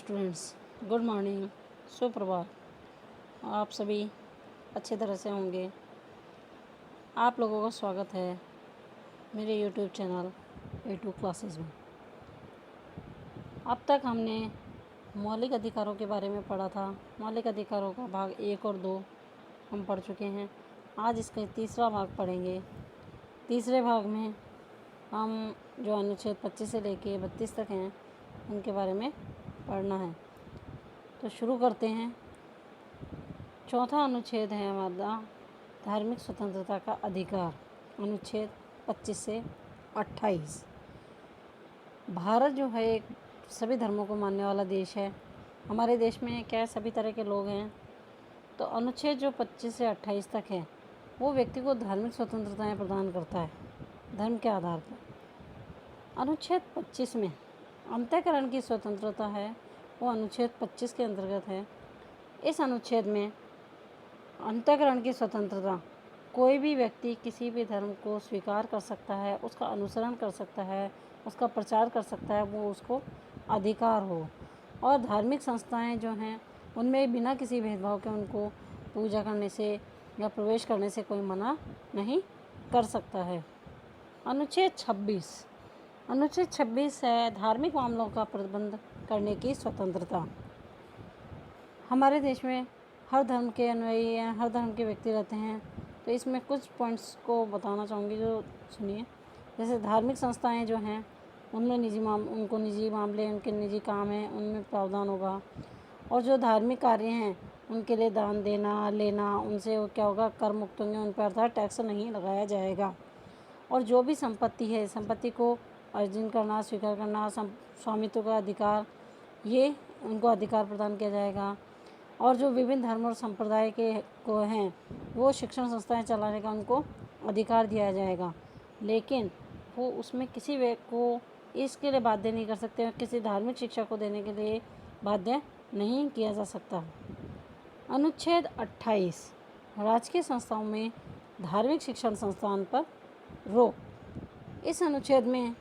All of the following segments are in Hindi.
स्टूडेंट्स, गुड मॉर्निंग, सुप्रभात। आप सभी अच्छी तरह से होंगे। आप लोगों का स्वागत है मेरे यूट्यूब चैनल A2 क्लासेस में। अब तक हमने मौलिक अधिकारों के बारे में पढ़ा था। मौलिक अधिकारों का भाग 1 और 2 हम पढ़ चुके हैं। आज इसका तीसरा भाग पढ़ेंगे। तीसरे भाग में हम जो अनुच्छेद 25 से लेके 32 तक हैं उनके बारे में पढ़ना है। तो शुरू करते हैं। चौथा अनुच्छेद है हमारा धार्मिक स्वतंत्रता का अधिकार, अनुच्छेद 25 से 28। भारत जो है एक सभी धर्मों को मानने वाला देश है। हमारे देश में क्या है, सभी तरह के लोग हैं। तो अनुच्छेद जो 25 से 28 तक है वो व्यक्ति को धार्मिक स्वतंत्रताएं प्रदान करता है धर्म के आधार पर। अनुच्छेद 25 में अंतःकरण की स्वतंत्रता है, वो अनुच्छेद 25 के अंतर्गत है। इस अनुच्छेद में अंतःकरण की स्वतंत्रता, कोई भी व्यक्ति किसी भी धर्म को स्वीकार कर सकता है, उसका अनुसरण कर सकता है, उसका प्रचार कर सकता है, वो उसको अधिकार हो। और धार्मिक संस्थाएं जो हैं उनमें बिना किसी भेदभाव के उनको पूजा करने से या प्रवेश करने से कोई मना नहीं कर सकता है। अनुच्छेद 26 है धार्मिक मामलों का प्रबंध करने की स्वतंत्रता। हमारे देश में हर धर्म के अनुयायी हैं, हर धर्म के व्यक्ति रहते हैं। तो इसमें कुछ पॉइंट्स को बताना चाहूँगी, जो सुनिए। जैसे धार्मिक संस्थाएं जो हैं उनमें उनको निजी मामले, उनके निजी काम हैं, उनमें प्रावधान होगा। और जो धार्मिक कार्य हैं उनके लिए दान देना लेना, उनसे वो क्या होगा, कर मुक्त होंगे, उन पर अर्थात टैक्स नहीं लगाया जाएगा। और जो भी संपत्ति है, संपत्ति को अर्जन करना, स्वीकार करना, स्वामित्व का अधिकार, ये उनको अधिकार प्रदान किया जाएगा। और जो विभिन्न धर्म और संप्रदाय के को हैं वो शिक्षण संस्थाएं चलाने का उनको अधिकार दिया जाएगा। लेकिन वो उसमें किसी व्यक्ति को इसके लिए बाध्य नहीं कर सकते, किसी धार्मिक शिक्षा को देने के लिए बाध्य नहीं किया जा सकता। अनुच्छेद 28 राजकीय संस्थाओं में धार्मिक शिक्षण संस्थान पर रोक। इस अनुच्छेद में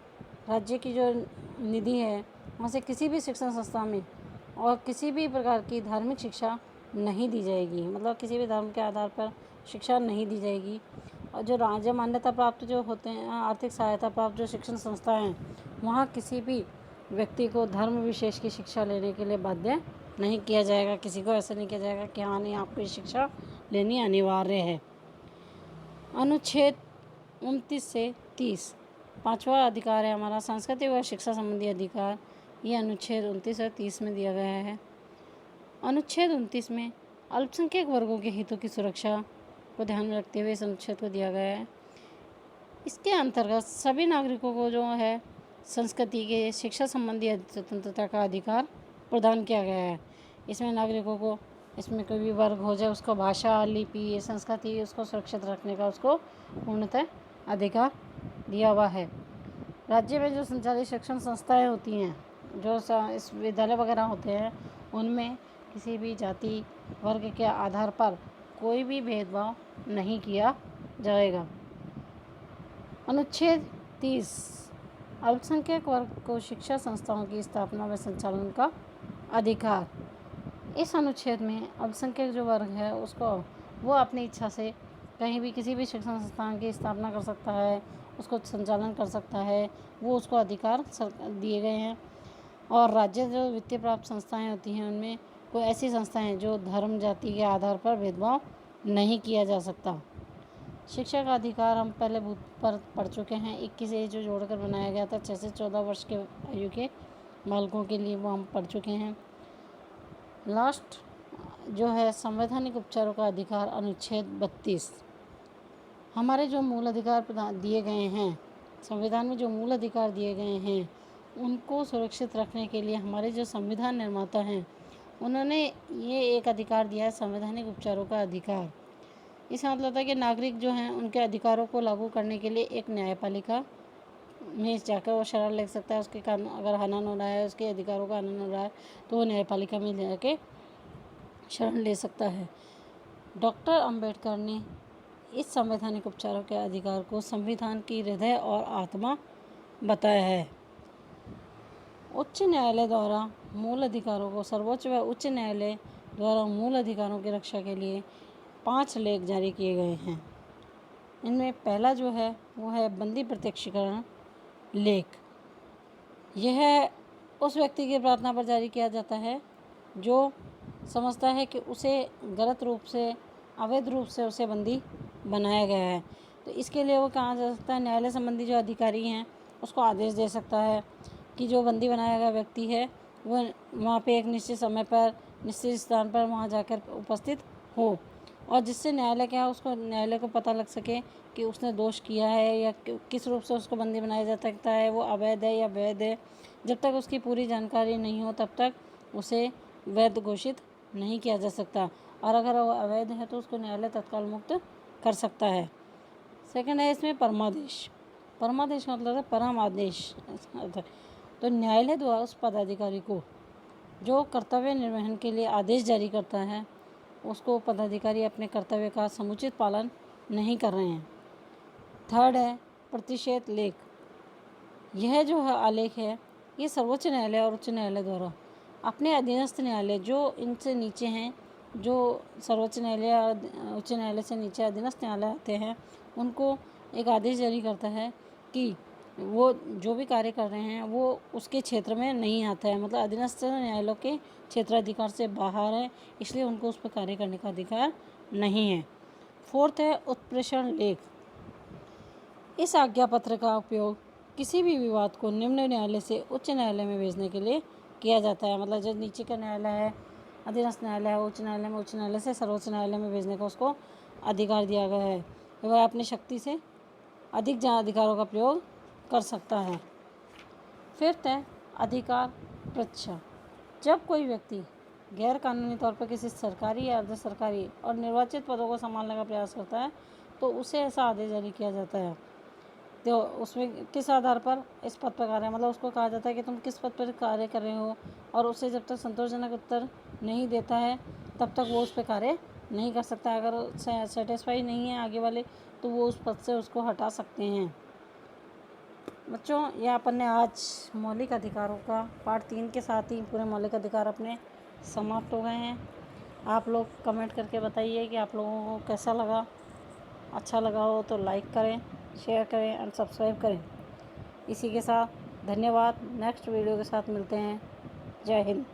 राज्य की जो निधि है वहाँ से किसी भी शिक्षण संस्था में और किसी भी प्रकार की धार्मिक शिक्षा नहीं दी जाएगी, मतलब किसी भी धर्म के आधार पर शिक्षा नहीं दी जाएगी। और जो राज्य मान्यता प्राप्त जो होते हैं, आर्थिक सहायता प्राप्त जो शिक्षण संस्थाएं हैं, वहाँ किसी भी व्यक्ति को धर्म विशेष की शिक्षा लेने के लिए बाध्य नहीं किया जाएगा। किसी को ऐसा नहीं किया जाएगा कि हाँ नहीं, आपको ये शिक्षा लेनी अनिवार्य है। अनुच्छेद 29 से 30 पाँचवा अधिकार है हमारा सांस्कृतिक व शिक्षा संबंधी अधिकार। ये अनुच्छेद 29 और 30 में दिया गया है। अनुच्छेद 29 में अल्पसंख्यक वर्गों के हितों की सुरक्षा को ध्यान में रखते हुए इस अनुच्छेद को दिया गया है। इसके अंतर्गत सभी नागरिकों को जो है संस्कृति के शिक्षा संबंधी स्वतंत्रता का अधिकार प्रदान किया गया है। इसमें नागरिकों को, इसमें कोई भी वर्ग हो जाए, उसको भाषा, लिपि, संस्कृति, उसको सुरक्षित रखने का उसको पूर्णतः अधिकार दिया हुआ है। राज्य में जो संचालित शिक्षण संस्थाएं होती हैं, जो इस विद्यालय वगैरह होते हैं, उनमें किसी भी जाति वर्ग के आधार पर कोई भी भेदभाव नहीं किया जाएगा। अनुच्छेद 30 अल्पसंख्यक वर्ग को शिक्षा संस्थाओं की स्थापना व संचालन का अधिकार। इस अनुच्छेद में अल्पसंख्यक जो वर्ग है उसको वो अपनी इच्छा से कहीं भी किसी भी शिक्षण संस्थान की स्थापना कर सकता है, उसको संचालन कर सकता है, वो उसको अधिकार दिए गए हैं। और राज्य जो वित्तीय प्राप्त संस्थाएं होती हैं उनमें कोई ऐसी संस्थाएं हैं जो धर्म जाति के आधार पर भेदभाव नहीं किया जा सकता। शिक्षा का अधिकार हम पहले पर पढ़ चुके हैं। 21 एज जो जोड़कर बनाया गया था 6 से 14 वर्ष के आयु के बालकों के लिए, वो हम पढ़ चुके हैं। लास्ट जो है संवैधानिक उपचारों का अधिकार, अनुच्छेद 32। हमारे जो मूल अधिकार दिए गए हैं, संविधान में जो मूल अधिकार दिए गए हैं, उनको सुरक्षित रखने के लिए हमारे जो संविधान निर्माता हैं उन्होंने ये एक अधिकार दिया है, संवैधानिक उपचारों का अधिकार। इसका मतलब है कि नागरिक जो हैं उनके अधिकारों को लागू करने के लिए एक न्यायपालिका में जाकर वो शरण ले सकता है। उसके कानून अगर हनन हो रहा है, उसके अधिकारों का हनन हो रहा है, तो वो न्यायपालिका में जाके शरण ले सकता है। डॉक्टर अंबेडकर ने इस संवैधानिक उपचारों के अधिकार को संविधान की हृदय और आत्मा बताया है। उच्च न्यायालय द्वारा मूल अधिकारों को सर्वोच्च व उच्च न्यायालय द्वारा मूल अधिकारों की रक्षा के लिए 5 लेख जारी किए गए हैं। इनमें पहला जो है वो है बंदी प्रत्यक्षीकरण लेख। यह उस व्यक्ति की प्रार्थना पर जारी किया जाता है जो समझता है कि उसे गलत रूप से, अवैध रूप से उसे बंदी बनाया गया है। तो इसके लिए वो कहा जा सकता है, न्यायालय संबंधी जो अधिकारी हैं उसको आदेश दे सकता है कि जो बंदी बनाया गया व्यक्ति है वो वहाँ पे एक निश्चित समय पर, निश्चित स्थान पर वहाँ जाकर उपस्थित हो, और जिससे न्यायालय क्या है, उसको न्यायालय को पता लग सके कि उसने दोष किया है या किस रूप से उसको बंदी बनाया जा सकता है, वो अवैध है या वैध है। जब तक उसकी पूरी जानकारी नहीं हो तब तक उसे वैध घोषित नहीं किया जा सकता, और अगर वो अवैध है तो उसको न्यायालय तत्काल मुक्त कर सकता है। सेकंड है इसमें परमादेश। परमादेश का मतलब है परम आदेश। तो न्यायालय द्वारा उस पदाधिकारी को जो कर्तव्य निर्वहन के लिए आदेश जारी करता है, उसको पदाधिकारी अपने कर्तव्य का समुचित पालन नहीं कर रहे हैं। थर्ड है प्रतिषेध लेख। यह जो है आलेख है, ये सर्वोच्च न्यायालय और उच्च न्यायालय द्वारा अपने अधीनस्थ न्यायालय जो इनसे नीचे हैं, जो सर्वोच्च न्यायालय और उच्च न्यायालय से नीचे अधीनस्थ न्यायालय आते हैं, उनको एक आदेश जारी करता है कि वो जो भी कार्य कर रहे हैं वो उसके क्षेत्र में नहीं आता है, मतलब अधीनस्थ न्यायालयों के क्षेत्राधिकार से बाहर है, इसलिए उनको उस पर कार्य करने का अधिकार नहीं है। फोर्थ है उत्प्रेषण लेख। इस आज्ञा पत्र का उपयोग किसी भी विवाद को निम्न न्यायालय से उच्च न्यायालय में भेजने के लिए किया जाता है, मतलब जो नीचे का न्यायालय है, अधीनस्थ न्यायालय है, उच्च न्यायालय में, उच्च न्यायालय से सर्वोच्च न्यायालय में भेजने का उसको अधिकार दिया गया है। वह अपनी शक्ति से अधिक अधिकारों का प्रयोग कर सकता है। फिफ्थ है अधिकार प्रतिष्ठा। जब कोई व्यक्ति गैर कानूनी तौर पर किसी सरकारी या अर्ध सरकारी और निर्वाचित पदों को संभालने का प्रयास करता है तो उसे ऐसा आदेश जारी किया जाता है। तो उसमें किस आधार पर इस पद पर कार्य, मतलब उसको कहा जाता है कि तुम किस पद पर कार्य कर रहे हो, और उसे जब तक संतोषजनक उत्तर नहीं देता है तब तक वो उस पर कार्य नहीं कर सकता। अगर सेटिस्फाई नहीं है आगे वाले तो वो उस पद से उसको हटा सकते हैं। बच्चों, यह अपन ने आज मौलिक अधिकारों का पार्ट 3 के साथ ही पूरे मौलिक अधिकार अपने समाप्त हो गए हैं। आप लोग कमेंट करके बताइए कि आप लोगों को कैसा लगा। अच्छा लगा हो तो लाइक करें, शेयर करें एंड सब्सक्राइब करें। इसी के साथ धन्यवाद। नेक्स्ट वीडियो के साथ मिलते हैं। जय हिंद।